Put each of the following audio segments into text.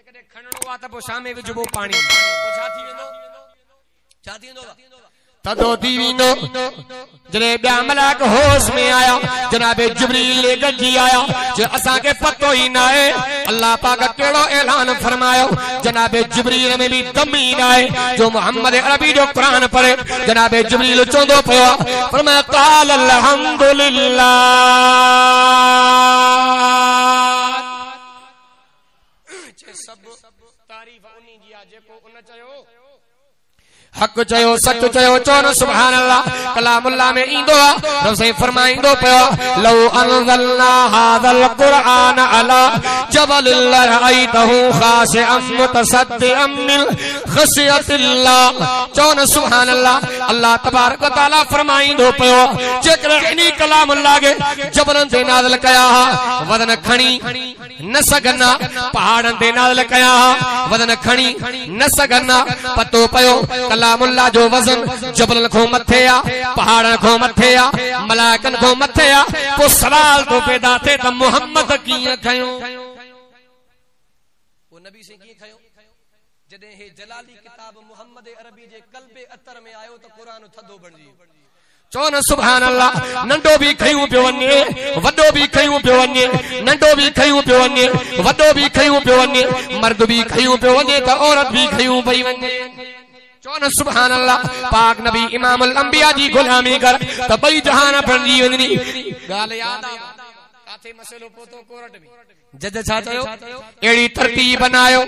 जकॾहिं खणणो आहे त पोइ शामे विझबो पाणी पोइ छा थी वेंदो तदो थी वेंदो जॾहिं ॿिया मलाक होश में आया जनाबे जिब्रील गॾिजी आया जो असांखे पतो ई न आहे अल्लाह पाक कहिड़ो ऐलान फरमायो जनाबे जिब्रील में बि दम ई न आहे जो मोहम्मद अरबी जो क़ुरान पढ़े जनाबे जिब्रील चवंदो पियो फरमाया क़ाल अल्हम्दुलिल्लाह सब तारीफ उन्हीं जी आहे जेको उन चयो हक चयो सच चयो चोन सुभान अल्लाह कलामुल्लाह में इंदो रब से फरमाइंदो पियो लौ अनज़लना हाज़ल क़ुरआन अला जबल लरअयतहु खाशिअम मुतसद्दिअम मिन खशियतिल्लाह चोन सुभान अल्लाह अल्लाह तबारक व तआला फरमाइंदो पियो जेकर इनी कलामुल्लाह के जबलन ते नाज़िल कया वदन खणी न सगना पहाड़न ते नाज़िल कया वदन खणी न सगना पतो पियो कलामुल्लाह जो वजन जबलन को मथे आ पहाड़न को मथे आ मलाइकन को मथे आ को सवाल तो पैदा थे त मोहम्मद कीअं खयो वो नबी से कीअं खयो जॾहिं हे जलाली किताब मोहम्मद अरबी जे कल्बे अतर में आयो त कुरान थदो बणजी चोन सुभान अल्लाह नंढो भी खयूं पियो वञे वॾो भी खयूं पियो वञे नंढो भी खयूं पियो वञे वॾो भी खयूं पियो वञे मर्द भी खयूं पियो वञे त औरत भी खयूं पई वञे चौन सुभान अल्लाह पाक नबी इमामुल अंबिया जी गुलामी कर त बई जहान बणजी वञनी ॻाल्हि याद आ काथे मसलो पोतो कोरट में जज छा चयो एड़ी तरतीब बनायो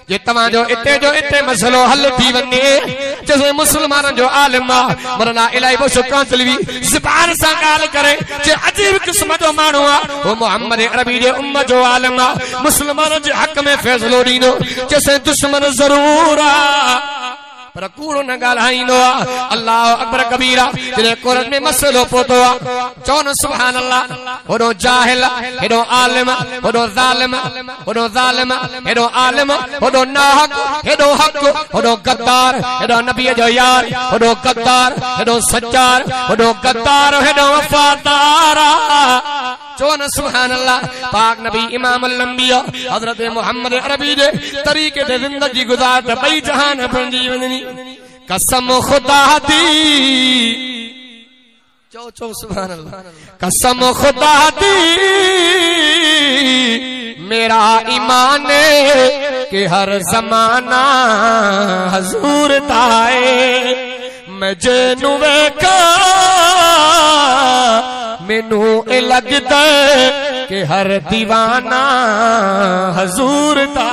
जे तवां जो इते मसलो हल थी वञे जैसे मुसलमानन जो आलिम मरना इलाही बो शुक्रांतलवी ज़बान सां ॻाल्हि करे जे अजीब क़िस्म जो माण्हू आ वो मोहम्मद अरबी जे उम्मत जो आलिम आ मुसलमानन जे हक़ में फ़ैसिलो ॾींदो जैसे दुश्मन ज़रूर आ पर कूड़ो न ॻाल्हाईंदो आहे अल्लाह अकबर कबीरा जॾहिं कुरान में मसलो पहुतो आहे चवण सुभान अल्लाह होॾो जाहिल हेॾो आलिम होॾो ज़ालिम होॾो ज़ालिम हेॾो आलिम होॾो नाहक हेॾो हक होॾो गद्दार हेॾो नबीअ जो यार होॾो गद्दार हेॾो सच्चार होॾो गद्दार हेॾो वफ़ादार चौन सुभान अल्लाह पाक नबी इमाम अल-अंबिया हजरत मोहम्मद अरबी जे तरीके ते जिंदगी गुजार त बई जहान बणजी वञनी कसम खुदा दी चो सुभान अल्लाह कसम खुदा दी मेरा ईमान के हर जमाना हजूर ताए मैं जेनू वेखा मैनू ए लगदा कि हर दीवाना हजूर ता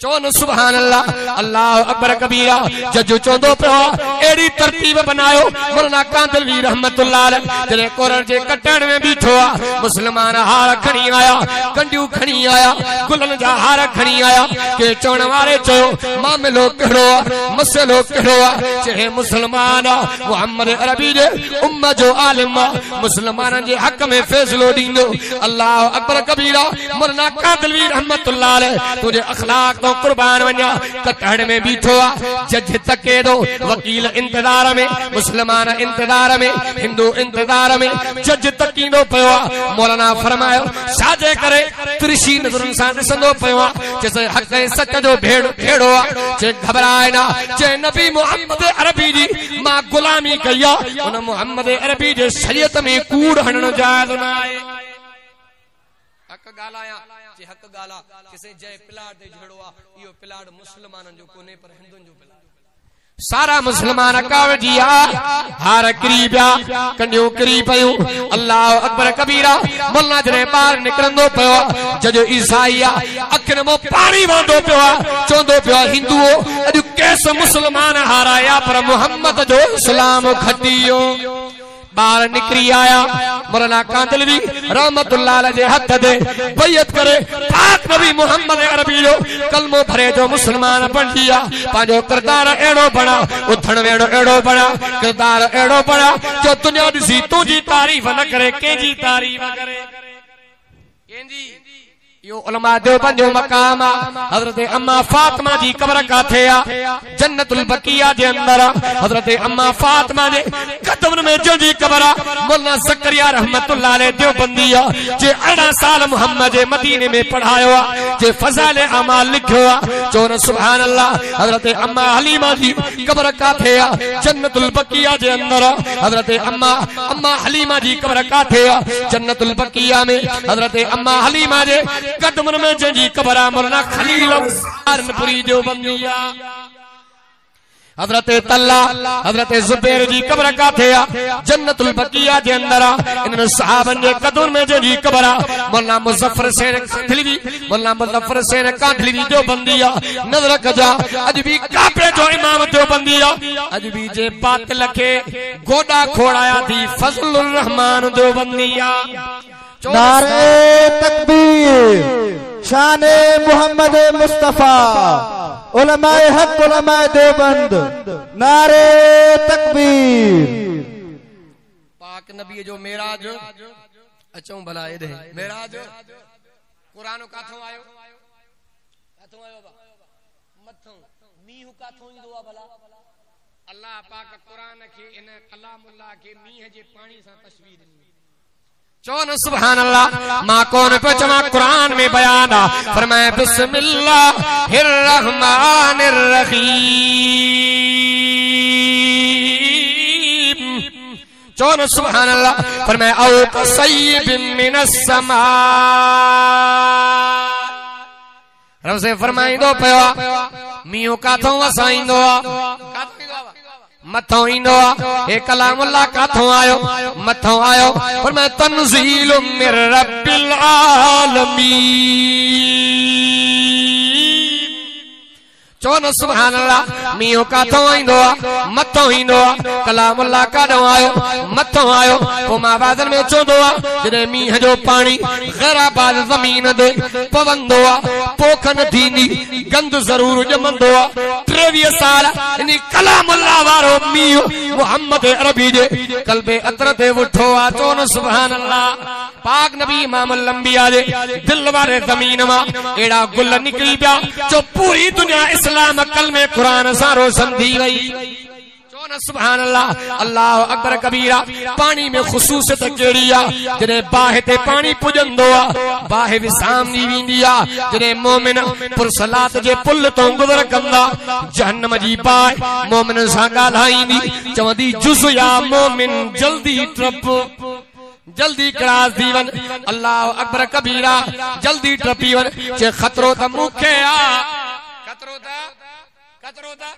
चौन सुभान अल्लाह अल्लाह अकबर कबीरा जजो चोंदो पियो एड़ी तरतीब बनायो मौलाना कांदलवी रहमतुल्लाह अलैह जने कुरान जे कटण में बीठो आ मुसलमान हार खणी आया कंडियूं खणी आया गुलन जा हार खणी आया के चवण वारे चयो मामलो कहिड़ो आ मसलो कहिड़ो आ जे मुसलमान मोहम्मद अरबी जे उम्मत जो आलिम मुसलमानन जे हक में फैसलो ॾींदो अल्लाह अकबर कबीरा मौलाना कांदलवी रहमतुल्लाह अलैह तुझे अखलाक कुर्बान वञा कटड़ में बीठो आ जज तके दो वकील इंतजार में मुसलमान इंतजार में हिंदू इंतजार में जज तकींदो पियो आ मौलाना फरमायो साजे करे कृषि नज़रन सां ॾिसंदो पियो आ जैसे हक़ ऐं सच जो भेड़ो आ जे घबराए ना जे नबी मोहम्मद अरबी जी मां गुलामी कई आ उन मोहम्मद अरबी जे शरीयत में कूड़ हणण जायज़ न आहे हक़ ॻाल्हाया जे हक़ ॻाल्हा किसे जय पिलाड़ ते झड़ो आ इहो पिलाड़ मुसलमानन जो कोने पर हिंदुन जो पिलाड़ सारा मुसलमान कावजिया हार करीबिया कंडियूं करी पयूं अल्लाह अकबर कबीरा मौलाना जने बाहर निकरंदो पियो जजो ईसाईया अखिन मो पानी वंदो पियो चोंदो पियो हिंदुओ अॼु केस मुसलमान हाराया पर मोहम्मद जो इस्लाम खटियो बाहर निकरी आया मौलाना कांदलवी रहमतुल्लाह अलैह जे हथ दे बैयत करे पाक नबी मोहम्मद अरबी जो कलमो भरे जो मुसलमान बणजी आ पांजो किरदार एड़ो बणा उथण वेड़ो एड़ो बणा किरदार एड़ो बणा जो दुनिया दिसी तुजी तारीफ न करे केजी तारीफ करे केजी यो उलमा देवबंद जो मकाम हजरत अम्मा फातिमा जी कब्र काथे आ जन्नतुल बकिया जे अंदर हजरत अम्मा फातिमा जे कदम में जी कब्र मौलाना ज़करिया रहमतुल्लाह अलैह देवबंदी जे 18 साल मोहम्मद जे मदीने में पढ़ायो जे फज़ाइल अमाल लिखयो चोर सुभान अल्लाह हजरत अम्मा हलीमा जी कब्र काथे आ जन्नतुल बकिया जे अंदर हजरत अम्मा हलीमा जी कब्र काथे आ जन्नतुल बकिया में हजरत अम्मा हलीमा जे कदमन में जंजी कबरा मौलाना खलील पुरी देवबंदिया हजरत तल्ला हजरत जुबैर जी कब्र काथे आ जन्नतुल बकिया जे अंदर इन सहाबन जे कदम में जंजी कबरा मौलाना मुज़फ्फर हुसैन कांधली मौलाना मुज़फ्फर हुसैन कांधली देवबंदिया नजर कजा अज भी काबे जो इमाम देवबंदिया अज भी जे बातिल के गोडा खोड़ाया थी फजलुर रहमान देवबंदिया नारे तकबीर शाने मोहम्मद मुस्तफा उलमाए हक उलमाए देवबंद नारे तकबीर पाक नबी जो मेराज अचो भला दे मेराज कुरान काथों आयो बाबा मथों मीह काथों इंदो आ भला अल्लाह पाक कुरान के इन कलामुल्लाह के मीह जे पानी सा तस्वीर चौन सुभान अल्लाह मां कौन पे जमा कुरान में बयान फरमाए बिस्मिल्लाहिर रहमानिर रहीम चौन सुभान अल्लाह फरमाए औ कसय्यिबिन मिनस समा रब से फरमाइंदो पियो मीओ काथों वसाइंदो मथों इंदो हे कलामुल्लाह काथों आयो मथों आयो पर मैं तंजीलुम मिर रब्बिल आलमीन चौन सुभान अल्लाह मीओ काथों इंदो मथों इंदो कलामुल्लाह काथों आयो मथों आयो पो मां बादल में चोंदो जने मीह जो पानी गैराबाद जमीन दे पवंदो पोखन थींदी गंद जरूर जमंदो 23 साल इन कलामुल्लाह वारो मीह मोहम्मद अरबी जे कल्बे अतर ते उठो आ चोन सुभान अल्लाह पाक नबी इमामुल अंबिया जे दिल वारे जमीन मां एड़ा गुल निकली पिया जो पूरी दुनिया इस्लाम कलमे कुरान सा रोशन थी वई चोन सुभान अल्लाह अल्लाह अकबर कबीरा पानी में खुसूसियत केड़ी आ जने बाह ते पानी पुजंदो आ बाह विसाम नी विंदी आ जने मोमिन पुरसलात जे पुल तो गुजर कंदा जहन्नम जी बाह मोमिन सा गालाईंदी चवंदी जुस या मोमिन जल्दी ट्रप जल्दी क्रास दीवन अल्लाह अकबर कबीरा जल्दी ट्रपीवन जे खतरो त मुखे आ खतरो दा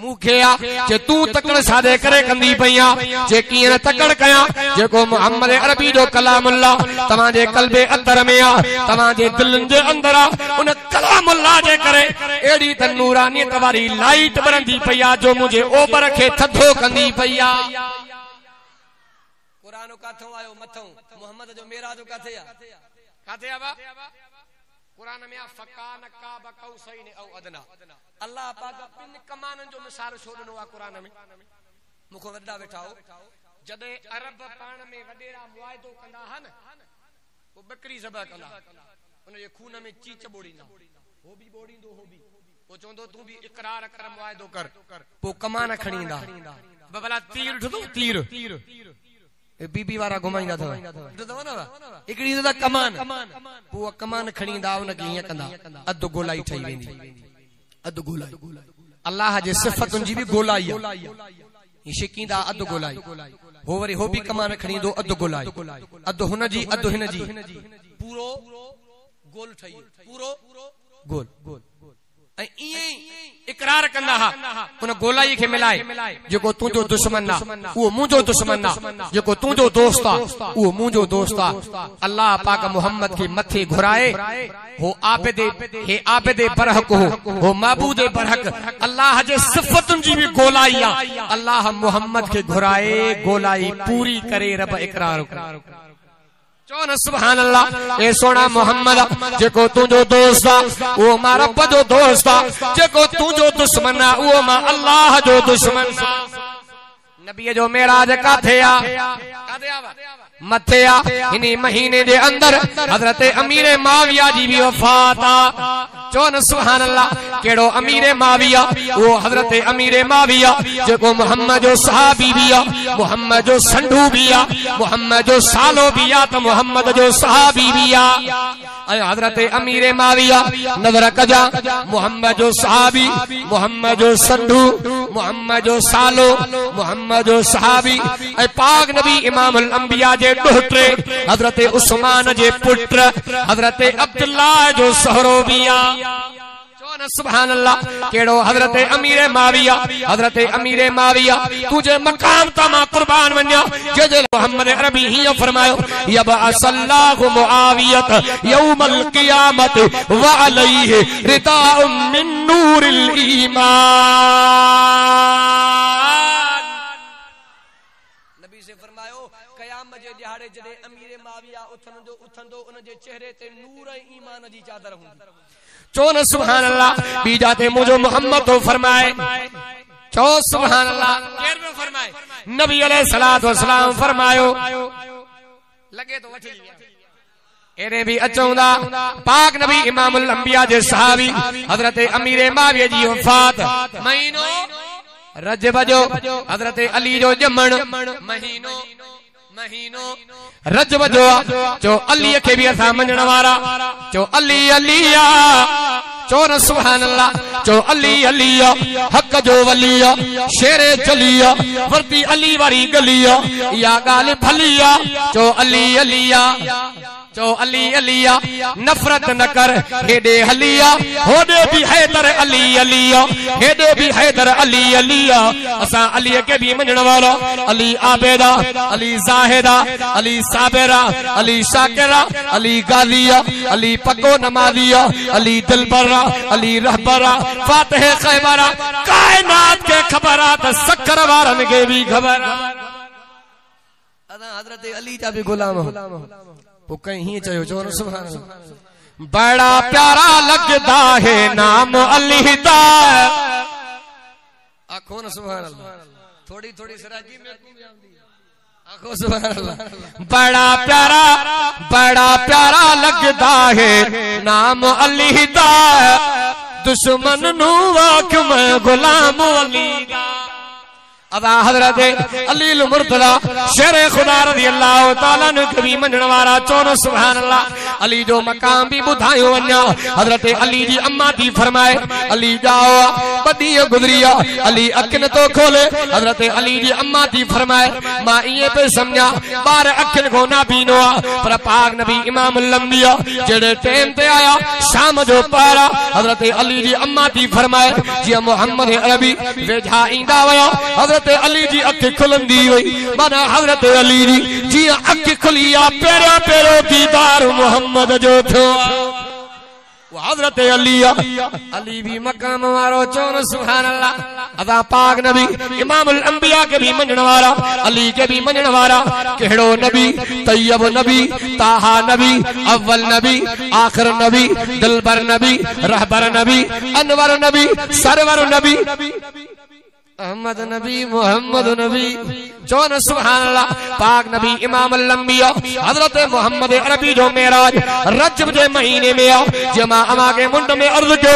मुखे आ जे तू तकड़ सादे करे कंदी पईया जे कीन तकड़ कया जेको मोहम्मद अरबी जो कलामुल्लाह तमा जे कल्बे अंदर में आ तमा जे दिलन जे अंदर आ उन कलामुल्लाह जे करे एड़ी त नूरानियत वाली लाइट बरंदी पईया जो मुझे ओबर के थधो कंदी पईया कुरान काथों आयो मथों मोहम्मद जो मेराज काथे आ बा कुरान में फकान का बकौसैन औ अदना अल्लाह पाक बिन कमानन जो मिसाल छोड़नो आ कुरान में मुखो वड्डा बैठाओ जदे अरब पाण में वडेरा मुआइदो कंदा हन वो बकरी ज़बह कंदा उन जे खून में चीच बोड़ींदा हो भी बोड़ींदो हो भी वो चोंदो तू भी इकरार कर मुआइदो कर पो कमान खणींदा भला तीर उठदो तीर बीबी वारा घुमाईंदा था एकड़ी दा कमान पो कमान खणींदा उन के हिय कंदा अध गोलाई ठई वेंदी अध गोलाई अल्लाह जे सिफतुन जी भी गोलाई ये शिकींदा अध गोलाई हो वरी हो भी कमान खणींदो अध गोलाई अध हुन जी अध हिन जी पूरो गोल ठई पूरो गोल इकरार कंदा उन गोलाई के मिलाए जेको तुंजो दुश्मन ना वो मुंजो दुश्मन ना जेको तुंजो दोस्त आ वो मुंजो दोस्त आ अल्लाह पाक मोहम्मद के मथे घुराए हो आबिदे बरहक हो माबूदे बरहक अल्लाह जे सिफतुन जी भी गोलाई आ अल्लाह मोहम्मद के घुराए गोलाई पूरी करे रब इकरार चौन सुभान अल्लाह ए सोना मोहम्मद जेको तुंजो दोस्त आ वो मा रब जो दोस्त आ जेको तुंजो दुश्मन आ वो मा अल्लाह जो दुश्मन आ नबी जो मेराज काथे आ मथे आ इन्हीं महीने दे अंदर हजरत अमीर माविया जी भी वफात आ। चौन सुभान अल्लाह केड़ो अमीर माविया वो हजरत अमीर माविया जो मोहम्मद जो सहाबी भी आ, मोहम्मद जो संडू भी आ, मोहम्मद जो सालो भी आ, तो मोहम्मद जो सहाबी भी आ। हजरत अमीर माविया नजर कजा मोहम्मद जो सहाबी, मोहम्मद जो संडू, मोहम्मद जो सालो, मोहम्मद जो सहाबी पाक नबी इमाम अल अंबिया जे डोहटे हजरत उस्मान जे पुत्र हजरत अब्दुल्ला जो सहरो बिया। सुभान अल्लाह केड़ो हजरत अमीर माविया, हजरत अमीर माविया तुझे मकाम तमा कुर्बान वन्या जे मोहम्मद अरबी ही फरमायो यबअसल्लाहु मुआवियत यौमल क़ियामत व अलैहि रिदाउम मिन नूरिल ईमान। नबी से फरमायो क़यामत जे दिहाड़े जदे अमीर माविया उथंदो उन जे चेहरे ते नूर ईमान जी चादर हुंदी। चो न सुभान अल्लाह बीजा ते मुझो मोहम्मद तो फरमाए चो सुभान अल्लाह केर में फरमाए नबी अलैहिस्सलातु वस्सलाम फरमायो लगे तो वठी एरे भी अचौंदा पाक नबी इमामुल अंबिया जे सहाबी हजरत अमीर माविया जी वफात महीनो रजब जो हजरत अली जो जमण महीनो रजब जो अली के भी असा मञण वारा जो अली अलिया चो न सुभान अल्लाह जो अली अलिया हक जो वलिया शेरे चलिया वर्दी अली वारी गलिया या गाल भलिया जो अली अलिया जो अली अलिया नफरत न कर हेडे हलिया होडे भी हैदर अली अलिया हेडे भी हैदर अली अलिया असा अली के भी मञण वाला अली आबेदा अली जाहिदा अली साबिरा अली शाकिरा अली गालिया अली पको नमाजिया अली दिलबरा अली रहबरा फातिह खैबरा कायनात के खबरात सक्कर वारन के भी खबर अदा हजरत अली जा भी गुलाम वो कहीं चयो चो न सुभान अल्लाह बड़ा प्यारा लगदा है नाम अली दा आखो न सुभान अल्लाह थोड़ी थोड़ी सराजी में आखो सुभान अल्लाह बड़ा प्यारा लगदा है नाम अली दा दुश्मन नु वाक में गुलाम अली दा। अदा हजरत अली मुर्तजा शेर खुदा रज़ी अल्लाह तआला ने कभी मञण वारा चोन सुभान अल्लाह अली जो मकाम भी बुधायो वन्या हजरत अली जी अम्मा थी फरमाए अली जाओ बदी गुजरिया अली अखन तो खोले हजरत अली जी अम्मा थी फरमाए मां ये पे समझा बार अखन को ना बीनो पर पाक नबी इमाम अल अंबिया जेड़े टाइम ते आया शाम जो पारा हजरत अली जी अम्मा थी फरमाए जी मोहम्मद अरबी वेझा इंदा वया हजरत अली जी अख खुलंदी हुई माना हजरत अली जी जी अख खुलिया पेरा पेरो दीदार मोहम्मद जो थो वो हजरत अली भी मकाम वारो चोन सुभान अल्लाह अदा पाक नबी इमाम अल अंबिया के भी मञण वारा अली के भी मञण वारा केड़ो नबी तैयब नबी ताहा नबी अव्वल नबी आखिर नबी दिलबर नबी रहबर नबी अनवर नबी सरवर नबी अहमद नबी मोहम्मद नबी चौन सुभान अल्लाह पाक नबी इमाम अल अंबिया हजरत मोहम्मद अरबी जो मेराज रजब के महीने में आ जमा अमा के मुंड में अर्ज जो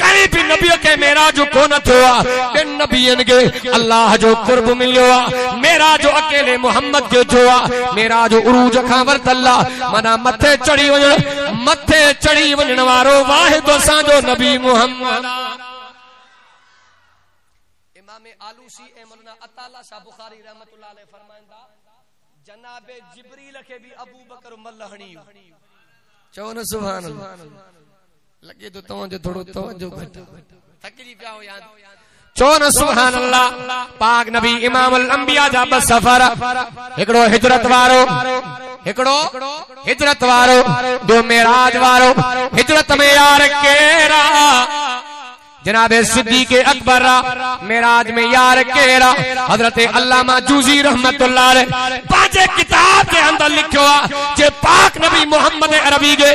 कहीं भी नबी के मेराज को न थोआ इन नबियन के अल्लाह जो कुर्ब मिलियो मेरा जो अकेले मोहम्मद के जोआ मेरा जो उरूज खां वरत अल्लाह मना मथे चढ़ी वञण वारो वाहिद असांजो नबी मोहम्मद आलूसी मौलाना अताला शाह बुखारी रहमतुल्लाह अलैह फरमाइंदा जनाबे जिब्रील के भी अबू बकर मल्हणी चो न सुभान अल्लाह लगे तो तवजो थोड़ो तवजो घट थकजी पिया हो याद चो न सुभान अल्लाह पाक नबी इमाम अल अंबिया जा बस सफर एकड़ो हिजरत वारो दो मेराज वारो हिजरत में यार केरा जनाब सिद्दीक़ अकबर मेराज में यार केरा हजरत अल्लामा जूज़ी रहमतुल्लाह अलैह पांचे किताब के अंदर लिखो जे पाक नबी मोहम्मद अरबी के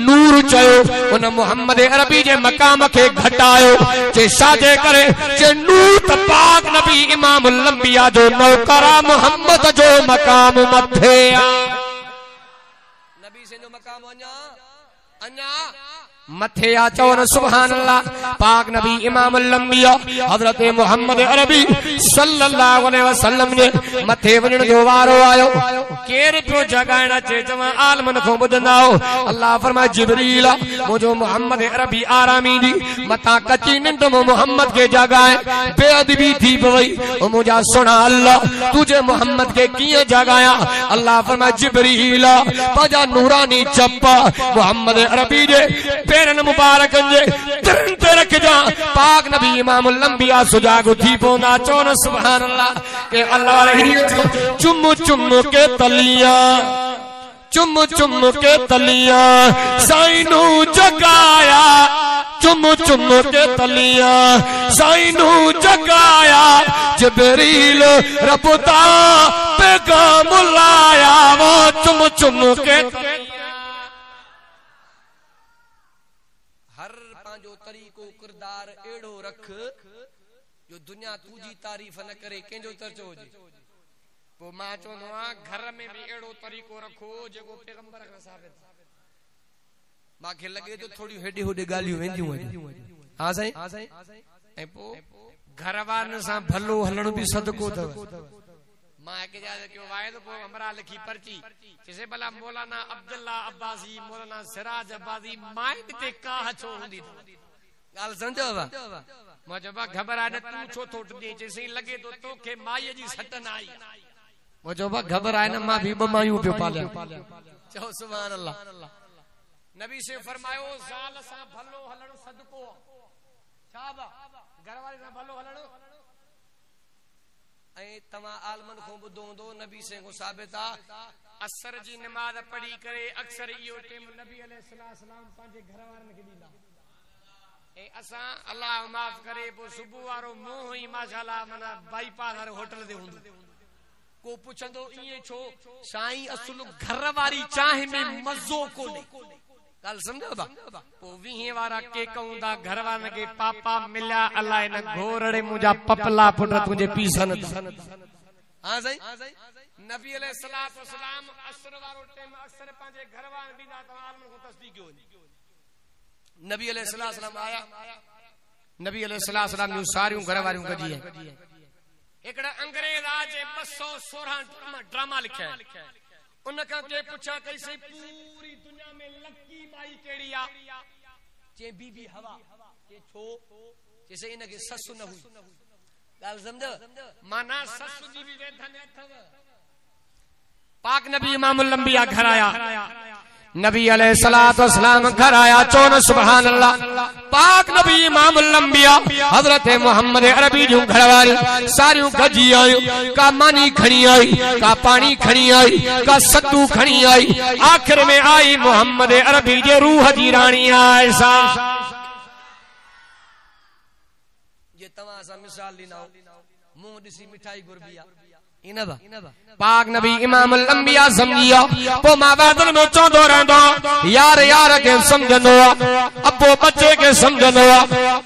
नूर चयो उन मोहम्मद अरबी जे मकाम के घटायो जे साजे करे जे नूर त पाक नबी इमामुल अंबिया जो नौकरा मोहम्मद जो मकाम मथे नबी से जो मकाम अन्या मथे आ चौन सुभान अल्लाह पाक नबी इमामुल अंबिया हजरत मोहम्मद अरबी सल्लल्लाहु अलैहि वसल्लम ने मथे वञण जो वारो आयो केर पियो जगाइण अचे चवा आलमन को ॿुधंदा हो अल्लाह फरमाए जिब्रील मुझो मोहम्मद अरबी आरामी दी मथा कची निंड में मोहम्मद के जगाए बेअदबी थी पई ओ मुझा सुना अल्लाह तुझे मोहम्मद के किए जगाया अल्लाह फरमाए जिब्रील पजा नूरानी चप्पा मोहम्मद अरबी जे पेरन मुबारक जे तिरन ते रख जा पाक नबी इमामुल अंबिया सुजाग थी पोना चोन सुभान अल्लाह के अल्लाह वाले चुम चुम के तलिया चुम चुम के तलिया साइनू जगाया चुम चुम के तलिया साइनू जगाया जिब्रील रबता पैगाम लाया वो चुम चुम के तरीको किरदार एड़ो रख जो दुनिया तुझी तारीफ न करे केंजो चर्चो हो जे पो मां चोनो घर में भी एड़ो तरीको रखो जेको पैगंबर का साबित माखे लगे तो थोड़ी हेडी होडे गालियूं वेंदियूं हां साईं ए पो घर वारन सा भलो हलण भी सदको थव मां के जा क्यों वायदो पो हमरा लिखी पर्ची जिसे भला मौलाना अब्दुल्ला अब्बासी मौलाना सिराज अब्बासी मां ते का छो हुंदी गाल समझो बा मुझे घबरा न तू छो थोट दी जैसे लगे तो तोखे माई जी सट न आई मुझे घबरा न मां भी बमायूं पे पालिया चो सुभान अल्लाह नबी से फरमायो जाल सा भलो हलण सदको छा बा घर वाले सा भलो हलण ए तमा आलमन को बुधो दो नबी से को साबित असर जी नमाज पढ़ी करे अक्सर इयो टाइम नबी अलैहि सलाम पांजे घर वारन के दीला ए असा अल्लाह माफ करे पो सुबह वारो मोह ही माशाल्लाह मना बाईपास वाले होटल दे हुंदो को पुछंदो इए छो साईं असुल घर वारी चाहे में मजो कोने गाल समझो बा पो वीहे वारा के कहूंदा घर वारन के पापा मिल्या अल्लाह न घोरड़े मुजा पपला पुट तुझे पीसन हां सही नबी अलैहि सलातो सलाम असर वारो टाइम अक्सर पांजे घर वारन दीदा त आलम को तस्दीक हो नबी अलैहिस्सलाम आया नबी अलैहिस्सलाम न्यू सारियों घर वारियों कजी है एकड़ा अंग्रेज आज 216 ड्रामा लिखा है उनका के पूछा कैसे पूरी दुनिया में लकी बाई केड़ी आ जे बीबी हवा के छो जैसे इनके ससु न हुई गाल समझो माना ससु जी भी वेधन अथव पाक नबी इमामुल अंबिया घर आया नबी अलैहिस्सलाम घर आया चोन सुभान अल्लाह पाक नबी इमामुल अंबिया हजरत मोहम्मद अरबी जूं घरवारी सारियों गजी आयो का मानी खणी आई का पानी खणी आई का सत्तू खणी आई आखिर में आई मोहम्मद अरबी जे रूह जी रानी आयशा ये तवा सा मिसाल लीना मुंह दिसी मिठाई गुरबिया इनबा पाक नबी इमामुल अंबिया समझिया पो मां वादन में चोंदो रहंदो यार यार के समझंदो अब्बो बच्चे के समझंदो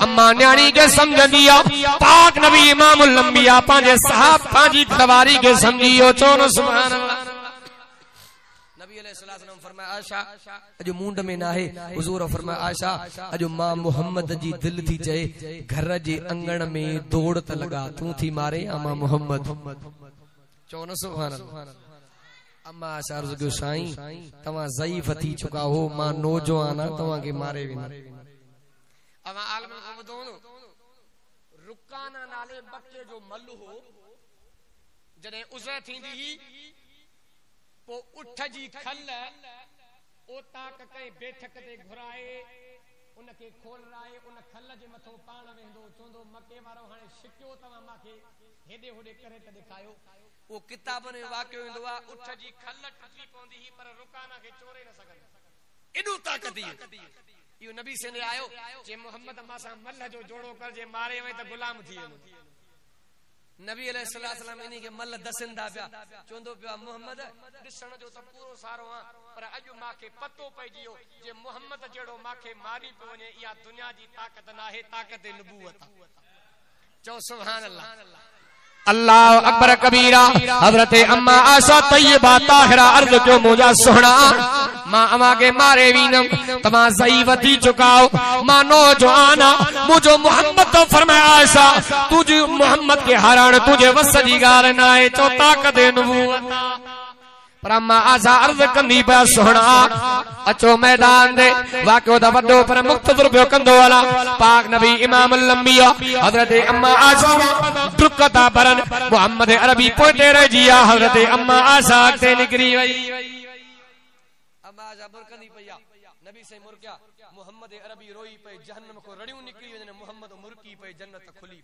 अम्मा न्याणी के समझंदिया पाक नबी इमामुल अंबिया पांजे साहब पांजी घरवारी के समझियो चोन सुभान अल्लाह नबी अलैहिस्सलाम फरमाया आयशा अजो मुंड में ना है हुजूर फरमाया आयशा अजो मां मोहम्मद जी दिल थी चए घर जे अंगण में दौड़ त लगा तू थी मारे या मां मोहम्मद चौन सुभान अल्लाह अम्मा आशा अर्ज जो साईं तवा ज़ईफ थी चुका हो मां नौजवान तवा के मारे विना अवा आलम को बतो रुकाना नाले बच्चे जो मल्लू हो जने उसे थींदी ही पो उठ जी खल ओता कई बैठक ते घुराए उनके खोल राए उन खल जे मथो पाण वेंदो चोंदो मके वारो हाने शिकियो तवा माके हेडे होडे करे त दिखायो वो किताबन में वाक्य हुंदो उठ जी खल टकी पौंदी ही पर रुकाना के चोरे न सकन एडो ताकत ही यो नबी से ने आयो जे मोहम्मद अम्मा सा मल्ल जो जोड़ो कर जे मारे वे त गुलाम थी नबी अलैहिस्सलाम इनी के मल्ल दसिंदा पिया चोंदो पिया मोहम्मद दिसण जो त पूरो सारो आ पर अज माखे पतो पइजियो जे मोहम्मद जेड़ो माखे मारी पे वने या दुनिया जी ताकत ना है ताकत नबूवत चो सुभान अल्लाह अल्लाह अकबर कबीरा हजरत अम्मा आशा तैयबा ताहिरा अर्ज क्यों मुझा सोहना मां अमा के मारे वीनम तमा ज़ईवती चुकाओ मां नौजवाना मुझो मोहम्मद तो फरमाया आशा तुझे मोहम्मद के हरण तुझे वस जी गाल ना है चो ताकत नबूवत पर अम्मा आशा अर्ज कंदी पिया सोहना अचो मैदान दे वाकियो दा वड्डो पर मुख्तसर पियो कंदो वाला पाक नबी इमाम अल-अंबिया हजरत अम्मा आशा दुकता बरन मोहम्मद अरबी पोटे रजिया हजरत अम्मा आशा ते निकरी वई अम्मा आशा बुरकंदी पिया नबी से मुरकिया मोहम्मद अरबी रोई पे जहन्नम को रड़ियों निकली वने मोहम्मद मुरकी पे जन्नत खुली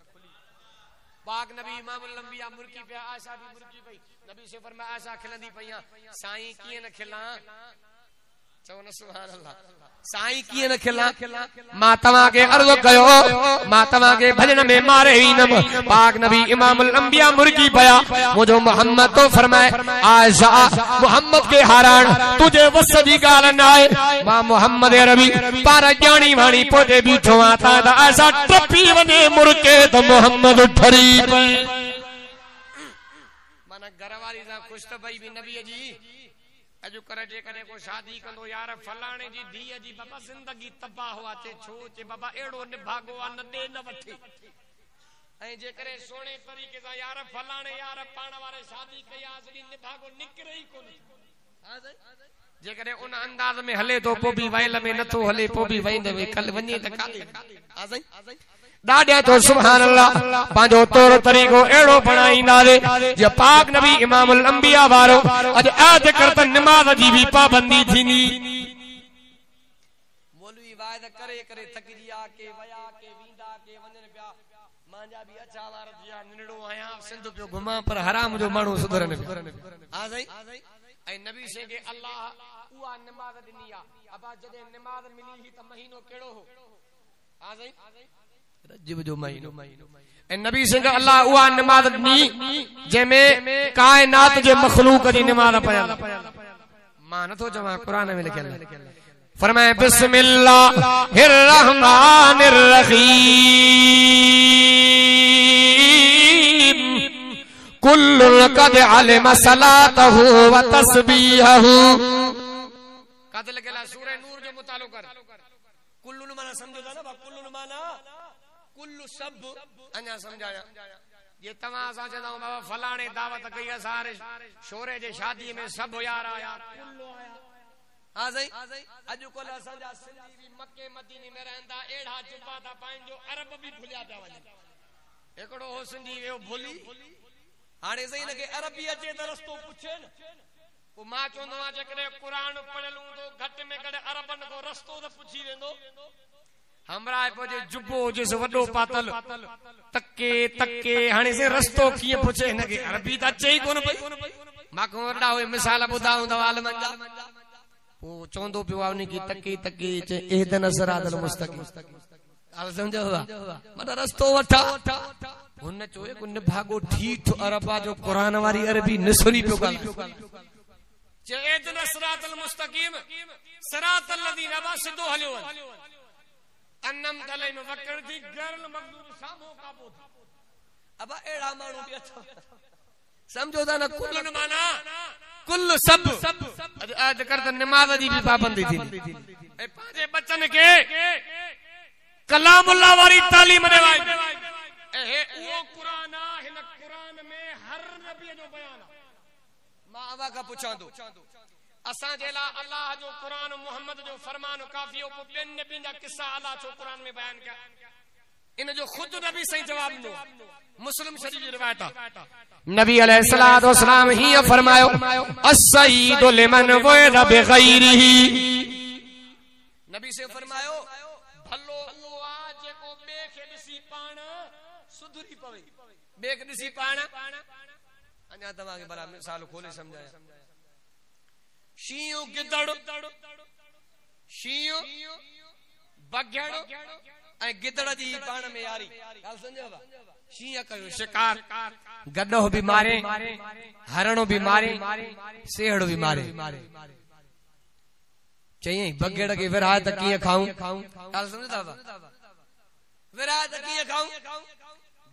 पाक नबी इमाम अल-अंबिया मुरकी पे आशा भी मुरकी पे नबी से फरमाया आशा खिलंदी पईया साईं किए न खिला चवण सुभान अल्लाह साईं किए न खिला मां तवा के अर्ज कयो मां तवा के भजन में मारे वीनम पाक नबी इमाम अल-अंबिया मुरकी पया मुझो मोहम्मद तो फरमाए आशा मोहम्मद के हरण तुझे वस जी गाल ना है मां मोहम्मद अरबी पार जानी वाणी पोते बीठो आता दा आशा टपी वने मुरके तो मोहम्मद ठरी पे माना घरवाली सा खुश तो भई भी नबी जी अजु करे जे करे को शादी कंदो यार फलाणे जी धीअ जी बाबा जिंदगी तबाह हुआ चे छो चे बाबा एड़ो निभागो आ न दे न वठी ऐ जे करे सोने तरीके सा यार फलाणे यार पाण वारे शादी कया असली निभागो निकरे ही कोनी हां जे करे उन अंदाज में हले तो पो भी वाइल में नथो हले पो भी वइंदे वे कल वनी त काले हां सही दाड़िया तो सुभान अल्लाह पांजो तौर तरीको एड़ो बनाईंदा दे जे पाक नबी इमाम अल-अंबिया वारो अज आज करत नमाज जी भी पाबंदी थीनी मौलवी वायदा करे करे थकजी आ के वया के विंदा के वनन पिया मांजा भी अच्छा वार दिया निड़ो आया सिंध पे घुमा पर हराम जो मानू सुधरन हां सही ऐ नबी से के अल्लाह उआ नमाज दिनिया अबा जदे नमाज मिली ही त महीनो केड़ो हो हां सही रजब जो महीनो ए नबी सिंह अल्लाह उआ नमाज नी जेमे कायनात जे मखलूक जी नमाज पया मां न तो जमा कुरान में लिखल फरमाए बिस्मिल्लाहिर रहमानिर रहीम कुल्लु कद अलिम सलातहु व तस्बीहहु कद लगला सूरह नूर जो मुतालो कर कुल्लु माना समझो था ना कुल्लु माना कुल्लु सब अन्या समझाया ये तमा सा चदा बाबा फलाणे दावत कई सारे शोरे जे शादी में सब यार आया कुल्लु आया हां सही अजु कोल समझा सिंधी भी मक्के मदीने में रहंदा एड़ा जुबा ता पाइन जो अरब भी भुलिया ता वने एकड़ो हो सिंधी वे भुली हाने सही न के अरबी अचे त रस्तो पुछे न को मां चोंदो आ जे करे कुरान पढ़लू तो घट में घट अरबन को रस्तो त पुछी वेंदो हमरा को जे जुबो जिस वडो पातल तक्के तक्के हाने से रस्तो किए पुछे न के अरबी ता चई कोन पई माको वडा होए मिसाल बुधाऊं दवाल मंजा ओ चोंदो पियो आवनी की तक्के तक्के चे एहदन सरादल मुस्तकीम आल समझो मदा रस्तो वठा हुन चोए को निभागो ठीठ अरबा जो कुरान वाली अरबी नसुनी पियो गाल चे एहदन सरादल मुस्तकीम सरादल लदीन बा सिधो हलियो अन्नम तले में वकर थी गरल मजदूर सामो काबू अब एड़ा मानू भी अच्छा समझो था ना कुल्ल माना कुल्ल सब आज करत नमाज जी भी पाबंदी थी ए पांचे बच्चन के कलामुल्लाह वाली तालीम देवाई ए वो कुरान हिन कुरान में हर नबी जो बयान मां आवा का पूछा दो असा जेला अल्लाह जो कुरान मोहम्मद जो फरमान काफी ओ बेन नबी जा किस्सा अल्लाह जो कुरान में बयान किया इन जो खुद नबी सही जवाब नो मुस्लिम शरीफ की रिवायत नबी अलैहिस्सलातु वस्सलाम ही फरमायो अस्सईदु लिमन वयद बिगैरिही नबी से फरमायो भलो वो आज को बेखे दिसी पाण सुधरी पवे बेख दिसी पाण अन्या तमा के बड़ा मिसाल खोले समझाया शीयो गिदड़ शीयो बगेड़ो ऐं गिदड़ जी पाण में यारी ॻाल्हि सम्झो शींह कयो शिकार गॾो बि मारे हरणो बि मारे सेहड़ो बि मारे चई बगेड़ खे विरहाए त कीअं खाऊं ॻाल्हि सम्झो था विरहाए त कीअं खाऊं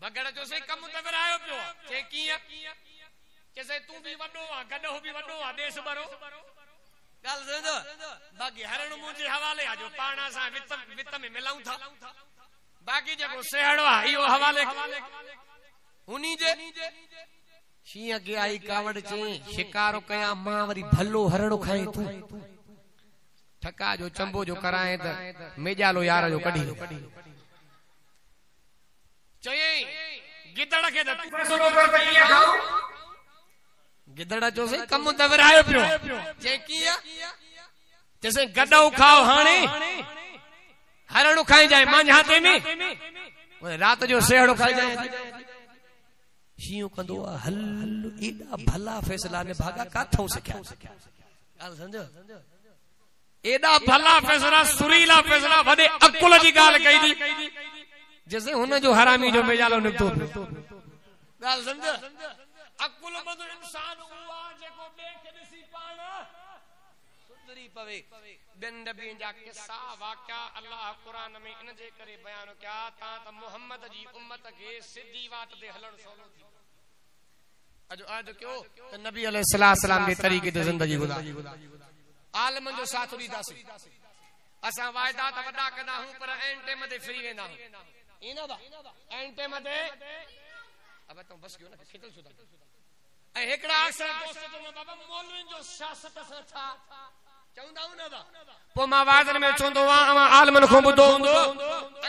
बगेड़ जो से कम त विरहायो पियो चई कीअं चइसे तू भी वॾो आ गॾो बि वॾो आ देश भरो ॻाल्हि सम्झो बाक़ी हरण मुंहिंजे हवाले आ जो पाण असां वित में मिलऊं था बाक़ी जेको सेहड़ो आ इहो हवाले उनी जे शींह के आई कावड़ चई शिकारो कया मां वरी भलो हरणो खाए तू ठका जो चंबो जो कराए त मेजालो यार जो कढी चई गिदड़ खे त पैसो कर त कीअं खाऊं गिदड़ जो से कम त विरहायो पियो चई कीअं जैसे गॾो खाओ हाणे हरणो खाई जाए मांझाते में रात जो सेहड़ो खाई जाए शींह कंदो हल एॾा भला फैसला ने भागा काथों सिखिया ॻाल्हि समझो एॾा भला फैसला सुरीला फैसला वॾे अकुल जी ॻाल्हि कई थी जैसे हुन जो हरामी जो मेजालो निकतो ॻाल्हि समझो अकुल बंदो इंसान उहा जेको ॿिए खे ॾिसी पाण सुधरी पवे ॿियनि नबियुनि जा किस्सा वाक़िया अल्लाह क़ुर में इन जे करे बयान कया ता त मोहम्मद जी उम्मत खे सिधी वाट ते हलण सवलो थी अॼु अद कयो त नबी अलैहिस्सलाम जे तरीक़े ते ज़िंदगी गुज़ार आलमन जो साथ ॾींदासीं असां वाइदा त वॾा कंदा हूं पर एन टाइम ते फ्री वेंदा हूं इन बा एन टाइम ते अब तो बस क्यों ना खितल छुदा ऐं हिकड़ा अक्सर दोस्त जो बाबा मौलविन जो सियासत सां छा चवंदा हूं न बा पो मां वादन में चवंदो आ आलमन खो ॿुधो हूंदो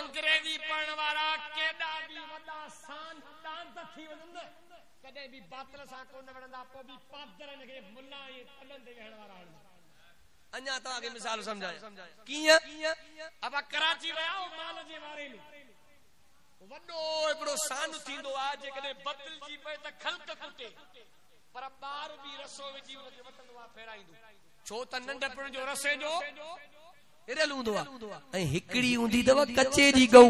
अंग्रेजी पढ़ण वारा केॾा बि वॾा सान दान त थी वञनि कॾहिं बि बातल सां कोन वणंदा पो बि पादरनि खे मुल्ला ऐं पलनि ते वेहण वारा आहिनि अञा तव्हांखे मिसाल समझाए कीअं अब कराची विया माल जे वारे में वॾो हिकिड़ो सान थींदो आहे जेकॾहिं बदिलजी पए त खल्क कुटे पर ॿार बि रसो विझी हुनखे वठंदो आहे फेराईंदो छो त नंढपण जो रसे जो हिरल हूंदो आहे ऐं हिकिड़ी हूंदी अथव कचे जी गऊ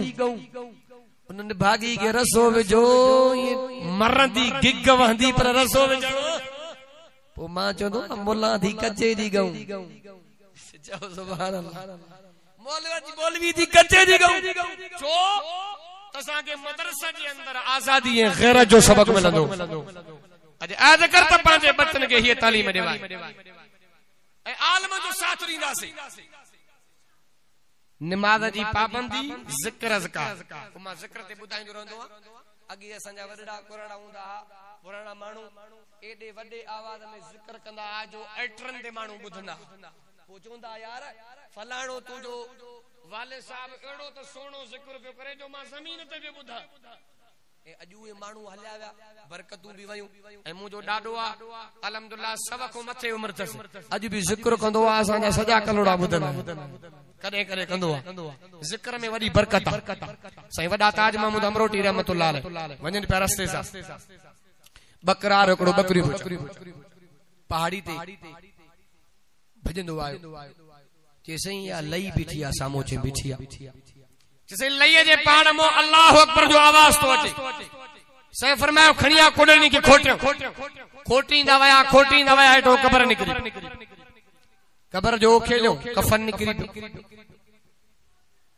उन्हनि भागी खे रसो विझो मरंदी गिग वहंदी पर रसो विझो पोइ मां चवंदो मुल्ला थी कचे जी गऊ चओ सुभान अल्लाह मौलवी थी कचे जी गऊ छो असांखे मदरसे जे अंदर आज़ादी ऐं गैरत जो सबक मिलंदो अॼु आज कर त पंहिंजे बचन खे हीअ तालीम ॾिवाए ऐं आलम जो साथ ॾींदासीं निमाज़ जी पाबंदी ज़िक्र अज़कार मां ज़िक्र ते ॿुधाईंदो रहंदो आहियां अॻे असांजा वॾा कुराड़ा हूंदा हुआ पुराणा माण्हू एॾे वॾे आवाज़ में ज़िक्र कंदा हुआ जो एटरन ते माण्हू ॿुधंदा पोइ चवंदा यार फलाणो तुंहिंजो वाले साहब एड़ो तो सोनो जिक्र पियो करे जो मां ज़मीन ते भी ॿुधा ए अॼु उहे माण्हू हलिया विया बरकतूं बि वयूं ऐं मुंहिंजो ॾाॾो आहे अल्हम्दुलिल्लाह सब को मथे उमिरि अथसि अॼु बि ज़िक्र कंदो आहे असांजा सॼा कलोड़ा ॿुधंदा कॾहिं कॾहिं कंदो आहे ज़िक्र में वॾी बरकत आहे साईं वॾा ताज महमूद अमरोटी रहमतुल्लाह अलैह वञनि पिया रस्ते सां बकरार हिकिड़ो बकरी पहाड़ी ते भॼंदो आयो चेसई या लई बिठी आ सामोचे बिठी आ चेसई लई जे पहाड़ मो अल्लाह अकबर जो आवाज तो अचे सही फरमायो खणिया कोडणी के खोटींदा वया हेठो कब्र निकरी कब्र जो खेलो कफन निकरी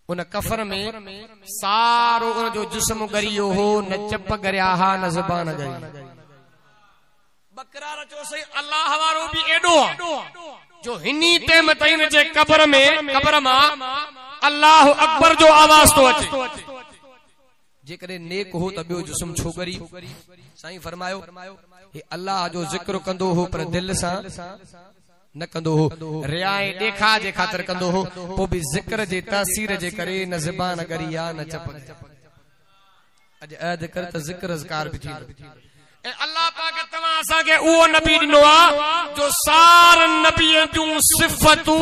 उन कफर में सारो उन जो जिस्म गरियो हो न चप गरिया हा न ज़बान गरी बकरार जो सही अल्लाह वारो भी एडो जो हिनी टाइम ताईं जे कब्र मां अल्लाह अकबर जो आवाज तो अचे जेकॾहिं नेक हो त ॿियो जिस्म छो करी साईं फरमायो हे अल्लाह जो जिक्र कंदो हो पर दिल सां न कंदो हो रियाए ॾेखा जे ख़ातिर कंदो हो पोइ बि ज़िक्र जे तासीर जे करे न ज़बान करी या न चप अॼु ऐद कर त ज़िक्र अज़कार बि थी अल्लाह पाक तव्हां असांखे उहो नबी ॾिनो आहे जो सार नबीअ जूं सिफ़तूं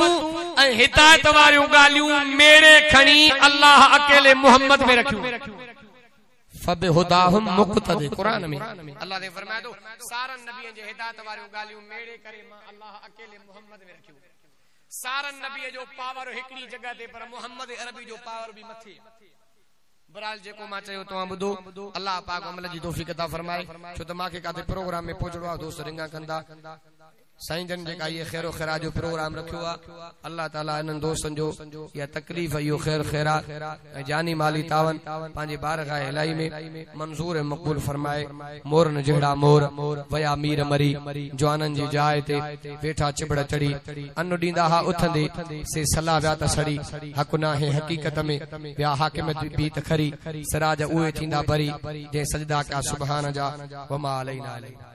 ऐं हिदायत वारियूं ॻाल्हियूं मेरे खणी अल्लाह अकेले मोहम्मद में रखियूं फबिहुदाहुम मुक़तदी कुरान में अल्लाह ने फरमायो सारन नबियन जे हिदायत वारियूं ॻाल्हियूं मेरे करे मां अल्लाह अकेले मोहम्मद में रखियूं सारन नबी जो पावर हिकड़ी जगह ते पर मोहम्मद अरबी जो पावर भी मथे बराल जेको मा चयो तो बुधो अल्लाह पाक अमल जी तौफीक अता फरमाए छो त माके काते प्रोग्राम में पहुंचड़ो आ दोस्त रिंगा कंदा साईं जन जेका ये खैर खैरा जो प्रोग्राम रखियो आ अल्लाह ताला इन दोस्तन जो या तकलीफ यो खैर खैरा जानी माली तावन पांजे बारगाह इलाही में मंजूर मकबूल फरमाए मोर न जेड़ा मोर वया मीर मरी जवानन जी जाए ते वेठा चिबड़ चढ़ी अन दींदा हा उथंदे से सलाह व्या त सड़ी हक ना है हकीकत में व्या हाकिम बीत खरी सराज उए थींदा बरी जे सजदा का सुभान जा वमा अलैना